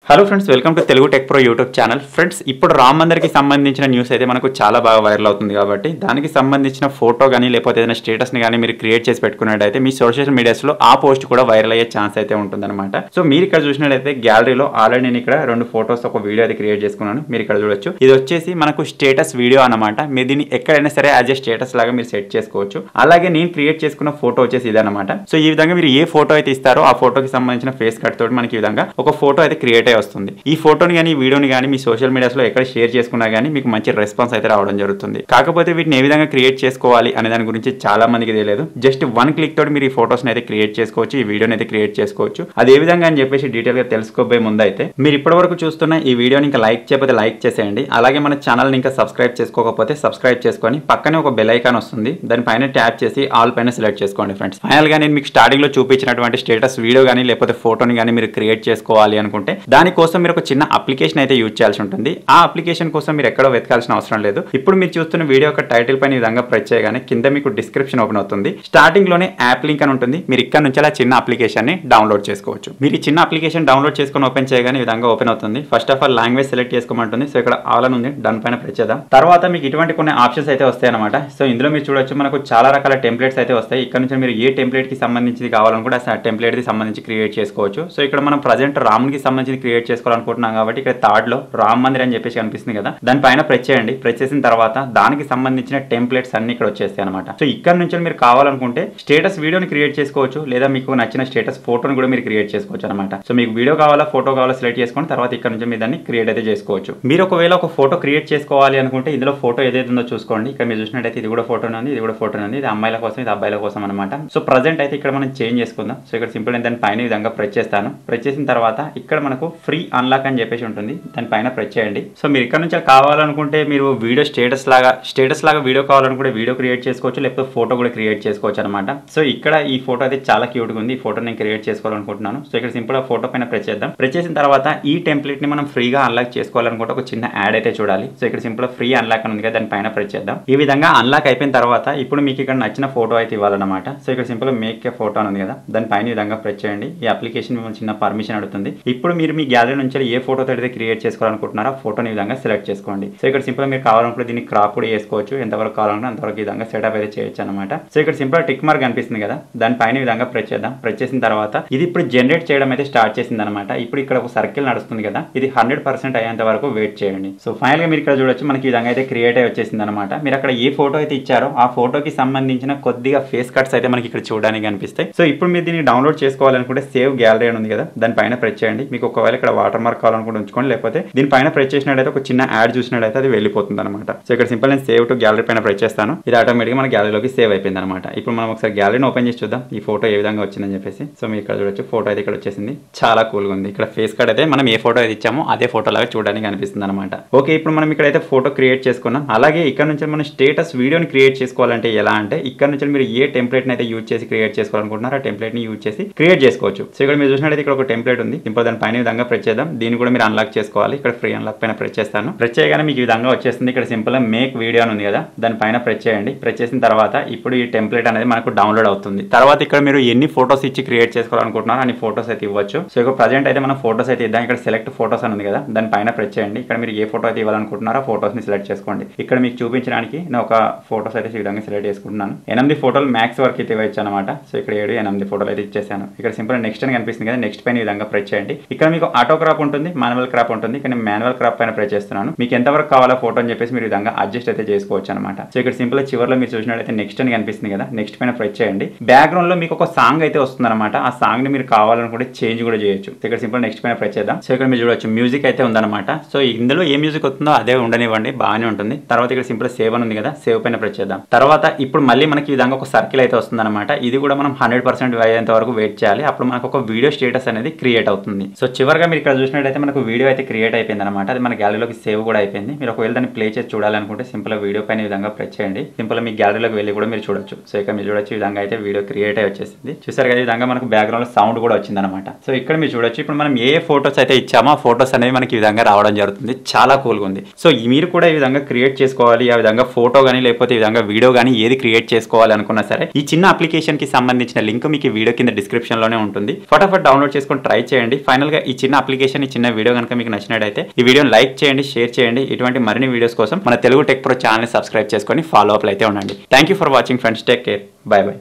Hello friends, welcome to Telugu tech pro YouTube channel. Friends, ఇప్పుడు రామ్ మందిర్కి సంబంధించిన news అయితే మనకు చాలా బాగా వైరల్ అవుతుంది కాబట్టి దానికి సంబంధించిన ఫోటో కానీ లేకపోతే ఏదైనా స్టేటస్ని కానీ మీరు క్రియేట్ చేసి పెట్టుకున్నట్టయితే మీ సోషల్ మీడియాస్లో ఆ పోస్ట్ కూడా వైరల్ అయ్యే ఛాన్స్ అయితే ఉంటుందన్నమాట. సో మీరు ఇక్కడ చూసినట్టయితే గ్యాలరీలో ఆల్రెడీ నేను ఇక్కడ 2 ఫోటోస్ ఒక వీడియో అయితే క్రియేట్ చేసుకున్నాను. మీరు ఇక్కడ చూడొచ్చు, ఇది వచ్చేసి మనకు స్టేటస్ వీడియో అనమాట. మీరు దీన్ని ఎక్కడైనా సరే యాజ్ ఏ స్టేటస్ లాగా మీరు సెట్ చేసుకోవచ్చు. అలాగే నేను క్రియేట్ చేసుకున్న ఫోటో వచ్చేసి ఇదనమాట. సో ఈ విధంగా మీరు ఏ ఫోటో అయితే ఇస్తారో ఆ ఫోటోకి సంబంధించిన ఫేస్ కట్ తోటి మనకి ఈ విధంగా ఒక ఫోటో అయితే క్రియేట్ వస్తుంది. ఈ ఫోటోని కానీ ఈ వీడియోని కానీ మీ సోషల్ మీడియాస్ లో ఎక్కడ షేర్ చేసుకున్నా కానీ మీకు మంచి రెస్పాన్స్ అయితే రావడం జరుగుతుంది. కాకపోతే వీటిని ఏ విధంగా క్రియేట్ చేసుకోవాలి అనే దాని గురించి చాలా మందికి తెలియదు. జస్ట్ 1 క్లిక్ తోటి మీరు ఈ ఫోటోస్ అయితే క్రియేట్ చేసుకోవచ్చు, ఈ వీడియోని అయితే క్రియేట్ చేసుకోవచ్చు. అది ఏ విధంగా అని చెప్పేసి డీటెయిల్ గా తెలుసుకోబోయే ముందు అయితే మీరు ఇప్పటివరకు చూస్తున్న ఈ వీడియోని ఇంకా లైక్ చేయకపోతే లైక్ చేసేయండి. అలాగే మన ఛానల్ ని ఇంకా సబ్స్క్రైబ్ చేసుకోకపోతే సబ్స్క్రైబ్ చేసుకొని పక్కనే ఒక బెల్ ఐకాన్ వస్తుంది, దానిపైన ట్యాప్ చేసి ఆల్ పైన సెలెక్ట్ చేసుకోండి. ఫ్రెండ్స్, ఫైనల్ గా నేను మీకు స్టార్టింగ్ లో చూపించినటువంటి స్టేటస్ వీడియో కానీ లేకపోతే ఫోటోని కానీ మీరు క్రియేట్ చేసుకోవాలి అనుకుంటే దానికోసం మీరు ఒక చిన్న అప్లికేషన్ అయితే యూజ్ చేయాల్సి ఉంటుంది. ఆ అప్లికేషన్ కోసం మీరు ఎక్కడో వెతకాల్సిన అవసరం లేదు. ఇప్పుడు మీరు చూస్తున్న వీడియో యొక్క టైటిల్ పైన ఈ విధంగా ప్రెస్ చేయగానే కింద మీకు డిస్క్రిప్షన్ ఓపెన్ అవుతుంది. స్టార్టింగ్ లోనే యాప్ లింక్ అని ఉంటుంది. మీరు ఇక్కడ నుంచి అలా చిన్న అప్లికేషన్ ని డౌన్లోడ్ చేసుకోవచ్చు. మీరు ఈ చిన్న అప్లికేషన్ డౌన్లోడ్ చేసుకొని ఓపెన్ చేయగానే ఈ విధంగా ఓపెన్ అవుతుంది. First of all language select చేసుకోమంటుంది. సో ఇక్కడ ఆల్ అని ఉంది, డన్ పైన ప్రెస్ చేద్దాం. తర్వాత మీకు ఇటువంటి కొన్ని ఆప్షన్స్ అయితే వస్తాయి అనమాట. సో ఇందులో మీరు చూడొచ్చు, మనకు చాలా రకాల టెంప్లెట్స్ అయితే వస్తాయి. ఇక్కడ నుంచి మీరు ఏ టెంప్లెట్ కి సంబంధించి కావాలనుకుంటే ఆ టెంప్లెట్ కి సంబంధించి క్రియేట్ చేసుకోవచ్చు. సో ఇక్కడ మనం ప్రజెంట్ రామ్ కి సంబంధించి క్రియేట్ చేసుకోవాలనుకుంటున్నాం కాబట్టి ఇక్కడ థర్డ్ లో రామ్ మందిర్ అని చెప్పేసి కనిపిస్తుంది కదా, దానిపైన ప్రెస్ చేయండి. ప్రెస్ చేసిన తర్వాత దానికి సంబంధించిన టెంప్లెట్స్ అన్ని ఇక్కడ వచ్చేస్తాయి అనమాట. సో ఇక్కడ నుంచి మీరు కావాలనుకుంటే స్టేటస్ వీడియోని క్రియేట్ చేసుకోవచ్చు, లేదా మీకు నచ్చిన స్టేటస్ ఫోటోని కూడా మీరు క్రియేట్ చేసుకోవచ్చు అనమాట. సో మీకు వీడియో కావాలా ఫోటో కావాలా సెలెక్ట్ చేసుకొని తర్వాత ఇక్కడ నుంచి మీరు దాన్ని క్రియేట్ అయితే చేసుకోవచ్చు. మీరు ఒకవేళ ఒక ఫోటో క్రియేట్ చేసుకోవాలి అనుకుంటే ఇందులో ఫోటో ఏదైతే ఉందో చూసుకోండి. ఇక్కడ మీరు చూసినట్టయితే ఇది కూడా ఫోటోనే ఉంది, ఇది కూడా ఫోటోనే ఉంది. ఇది అమ్మాయిల కోసం, ఇది అబ్బాయిల కోసం అనమాట. సో ప్రజెంట్ అయితే ఇక్కడ మనం చేంజ్ చేసుకుందాం. సో ఇక్కడ సింపుల్ దాని పైన ఈ విధంగా ప్రెస్ చేస్తాను. ప్రెస్ చేసిన తర్వాత ఇక్కడ మనకు ఫ్రీ అన్లాక్ అని చెప్పేసి ఉంటుంది, దాని పైన ప్రెస్ చేయండి. సో మీరు ఇక్కడ నుంచి కావాలనుకుంటే మీరు వీడియో స్టేటస్ లాగా వీడియో కావాలనుకుంటే వీడియో క్రియేట్ చేసుకోవచ్చు, లేకపోతే ఫోటో కూడా క్రియేట్ చేసుకోవచ్చు అనమాట. సో ఇక్కడ ఈ ఫోటో అయితే చాలా క్యూట్ గా ఉంది. ఈ ఫోటో నేను క్రియేట్ చేసుకోవాలనుకుంటున్నాను. సో ఇక్కడ సింపుల్ గా ఫోటో పైన ప్రెస్ చేద్దాం. ప్రెస్ చేసిన తర్వాత ఈ టెంప్లెట్ ని మనం ఫ్రీగా అన్లాక్ చేసుకోవాలనుకుంటే ఒక చిన్న యాడ్ అయితే చూడాలి. సో ఇక్కడ సింపుల్ గా ఫ్రీ అన్లాక్ అని ఉంది కదా, దాని పైన ప్రెస్ చేద్దాం. ఈ విధంగా అన్లాక్ అయిపోయిన తర్వాత ఇప్పుడు మీకు ఇక్కడ నచ్చిన ఫోటో అయితే ఇవ్వాలన్నమాట. సో ఇక్కడ సింపుల్ గా మేక్ ఏ ఫోటో అని ఉంది కదా, దాని పైన ఈ విధంగా ప్రెస్ చేయండి. ఈ అప్లికేషన్ చిన్న పర్మిషన్ అడుగుతుంది. ఇప్పుడు మీరు మీ గ్యాలరీ నుంచి ఏ ఫోటో అయితే క్రియేట్ చేసుకోవాలనుకుంటున్నారో ఆ ఫోటోని ఈ విధంగా సెలెక్ట్ చేసుకోండి. సో ఇక్కడ సింపుల్ మీరు కావాలనుకుంటే దీన్ని క్రాప్ కూడా చేసుకోవచ్చు, ఎంతవరకు కావాలనుకుంటే అంతవరకు ఈ విధంగా సెటప్ అయితే చేయొచ్చు అనమాట. సో ఇక్కడ సింపుల్ టిక్ మార్క్ కనిపిస్తుంది కదా, దానిపైన ఈ విధంగా ప్రెస్ చేద్దాం. ప్రెస్ చేసిన తర్వాత ఇది ఇప్పుడు జనరేట్ చేయడం అయితే స్టార్ట్ చేసింది అనమాట. ఇప్పుడు ఇక్కడ ఒక సర్కిల్ నడుస్తుంది కదా, ఇది 100% అయ్యేంత వరకు వెయిట్ చేయండి. సో ఫైనల్ గా మీరు ఇక్కడ చూడొచ్చు, మనకి ఈ విధంగా అయితే క్రియేట్ అయి వచ్చేసింది అనమాట. మీరు అక్కడ ఏ ఫోటో అయితే ఇచ్చారో ఆ ఫోటోకి సంబంధించిన కొద్దిగా ఫేస్ కట్స్ అయితే మనకి ఇక్కడ చూడడానికి కనిపిస్తాయి. సో ఇప్పుడు మీరు దీన్ని డౌన్లోడ్ చేసుకోవాలనుకుంటే సేవ్ గ్యాలరీ అని ఉంది కదా, దానిపైన ప్రెస్ చేయండి. మీకు ఒకవేళ ఇక్కడ వాటర్ మార్క్ కావాలనుకుంటే ఉంచుకోండి, లేకపోతే దీనిపైన ప్రెస్ చేసినట్టయితే ఒక చిన్న యాడ్ చూసినట్టయితే అది వెళ్ళిపోతుంది అనమాట. సో ఇక్కడ సింపుల్ నేను సేవ్ టు గ్యాలరీ పైన ప్రెస్ చేస్తాను. ఇది ఆటోమేటిక్గా మన గ్యాలరీలోకి సేవ్ అయిపోయింది అనమాట. ఇప్పుడు మనం ఒకసారి గ్యాలరీని ఓపెన్ చేసి చూద్దాం ఈ ఫోటో ఏ విధంగా వచ్చిందని చెప్పేసి. సో మీరు ఇక్కడ చూడొచ్చు, ఫోటో అయితే ఇక్కడ వచ్చేసింది. చాలా కూల్గా ఉంది. ఇక్కడ ఫేస్ కార్డ్ అయితే మనం ఏ ఫోటో అయితే ఇచ్చామో అదే ఫోటో లాగా చూడడానికి కనిపిస్తుంది అనమాట. ఓకే, ఇప్పుడు మనం ఇక్కడైతే ఫోటో క్రియేట్ చేసుకున్నాం. అలాగే ఇక్కడ నుంచి మనం స్టేటస్ వీడియోని క్రియేట్ చేసుకోవాలంటే ఎలా అంటే ఇక్కడ నుంచి మీరు ఏ టెంప్లెట్ అయితే యూజ్ చేసి క్రియేట్ చేసుకోవాలనుకుంటున్నారో ఆ టెంప్లెట్ ని యూజ్ చేసి క్రియేట్ చేసుకోవచ్చు. సో ఇక్కడ మీరు చూసినట్టయితే ఇక్కడ ఒక టెంప్లెట్ ఉంది. ఇప్పుడు దాని పైన విధంగా ప్రెస్ చేద్దాం. దీన్ని కూడా మీరు అన్లాక్ చేసుకోవాలి. ఇక్కడ ఫ్రీ అన్లాక్ పైన ప్రెస్ చేస్తాను. ప్రెస్ చేయగానే మీకు ఈ విధంగా వచ్చేస్తుంది. ఇక్కడ సింపుల్ గా మేక్ వీడియో అని ఉంది కదా, దాని పైన ప్రెస్ చేయండి. ప్రెస్ చేసిన తర్వాత ఇప్పుడు ఈ టెంప్లెట్ అనేది మనకు డౌన్లోడ్ అవుతుంది. తర్వాత ఇక్కడ మీరు ఎన్ని ఫోటోస్ ఇచ్చి క్రియేట్ చేసుకోవాలనుకుంటున్నారో అన్ని ఫోటోస్ అయితే ఇవ్వచ్చు. సో ఇక్కడ ప్రజెంట్ అయితే మనం ఫోటోస్ అయితే ఇద్దాం. ఇక్కడ సెలెక్ట్ ఫోటోస్ అని ఉంది కదా, దాని పైన ప్రెస్ చేయండి. ఇక్కడ మీరు ఏ ఫోటో అయితే ఇవ్వాలనుకుంటున్నారో ఫోటోస్ ని సెలెక్ట్ చేసుకోండి. ఇక్కడ మీకు చూపించడానికి నేను ఒక ఫోటోస్ అయితే ఈ విధంగా సెలెక్ట్ చేసుకుంటున్నాను. 8 ఫోటోలు మ్యాక్స్ వరకు అయితే ఇవ్వచ్చు అనమాట. సో ఇక్కడ 8 ఫోటోలు అయితే ఇచ్చేసాను. ఇక్కడ సింపుల్ నెక్స్ట్ అని కనిపిస్తుంది కదా, నెక్స్ట్ పైన ఈ విధంగా ప్రెస్ చేయండి. ఇక్కడ మీకు ఆటో క్రాప్ ఉంటుంది, మాన్యువల్ క్రాప్ ఉంటుంది. కానీ మాన్యువల్ క్రాప్ పైన ప్రెస్ చేస్తున్నాను. మీకు ఎంతవరకు కావాలో ఫోటో అని చెప్పేసి మీరు ఈ విధంగా అడ్జస్ట్ అయితే చేసుకోవచ్చు అనమాట. సో ఇక్కడ సింపుల్ చివరిలో మీరు చూసినట్లయితే నెక్స్ట్ అని కనిపిస్తుంది కదా, నెక్స్ట్ పైన ప్రెస్ చేయండి. బ్యాక్గ్రౌండ్ లో మీకు ఒక సాంగ్ అయితే వస్తుంది అనమాట. ఆ సాంగ్ ని మీరు కావాలనుకుంటే చేంజ్ కూడా చేయొచ్చు. ఇక్కడ సింపుల్ నెక్స్ట్ పైన ప్రెస్ చేద్దాం. సో ఇక్కడ మీరు చూడొచ్చు మ్యూజిక్ అయితే ఉందన్నమాట. సో ఇందులో ఏ మ్యూజిక్ వస్తుందో అదే ఉండనివ్వండి, బాగానే ఉంటుంది. తర్వాత ఇక్కడ సింపుల్ సేవ్ అని ఉంది కదా, సేవ్ పైన ప్రెస్ చేద్దాం. తర్వాత ఇప్పుడు మళ్ళీ మనకి ఈ విధంగా ఒక సర్కిల్ అయితే వస్తుంది అనమాట. ఇది కూడా మనం 100% అయ్యేంత వరకు వెయిట్ చేయాలి. అప్పుడు మనకు ఒక వీడియో స్టేటస్ అనేది క్రియేట్ అవుతుంది. సో చివరిగా మీరు ఇక్కడ చూసినట్టయితే మనకు వీడియో అయితే క్రియేట్ అయిపోయింది అనమాట. అది మన గ్యాలరీలోకి సేవ్ కూడా అయిపోయింది. మీరు ఒకవేళ దాన్ని ప్లే చేసి చూడాలనుకుంటే సింపుల్ వీడియో పైన ఈ విధంగా ప్రెస్ చేయండి. సింపుల్ మీ గ్యాలరీలోకి వెళ్ళి కూడా మీరు చూడొచ్చు. సో ఇక్కడ మీరు చూడొచ్చు ఈ విధంగా అయితే వీడియో క్రియేట్ అయి వచ్చేసింది. చూసారు కదా, ఈ విధంగా మనకు బ్యాక్గ్రౌండ్ లో సౌండ్ కూడా వచ్చింది అనమాట. సో ఇక్కడ మీరు చూడొచ్చు, ఇప్పుడు మనం ఏ ఫోటోస్ అయితే ఇచ్చామో ఆ ఫోటోస్ అనేవి మనకి ఈ విధంగా రావడం జరుగుతుంది. చాలా కూల్గా ఉంది. సో మీరు కూడా ఈ విధంగా క్రియేట్ చేసుకోవాలి, ఆ విధంగా ఫోటో కానీ లేకపోతే ఈ విధంగా వీడియో కానీ ఏది క్రియేట్ చేసుకోవాలి అనుకున్నా సరే ఈ చిన్న అప్లికేషన్ కి సంబంధించిన లింక్ మీకు వీడియో కింద డిస్క్రిప్షన్ లోనే ఉంటుంది. ఫటాఫట్ డౌన్లోడ్ చేసుకొని ట్రై చేయండి. ఫైనల్ గా ఈ చిన్న అప్లికేషన్ ఈ చిన్న వీడియో కనుక మీకు నచ్చినట్టయితే ఈ వీడియోని లైక్ చేయండి, షేర్ చేయండి. ఇటువంటి మరిన్ని వీడియోస్ కోసం మన Telugu tech pro channel subscribe చేసుకొని ఫాలో అప్ అయితే ఉండండి. Thank you for watching friends. Take care. By by.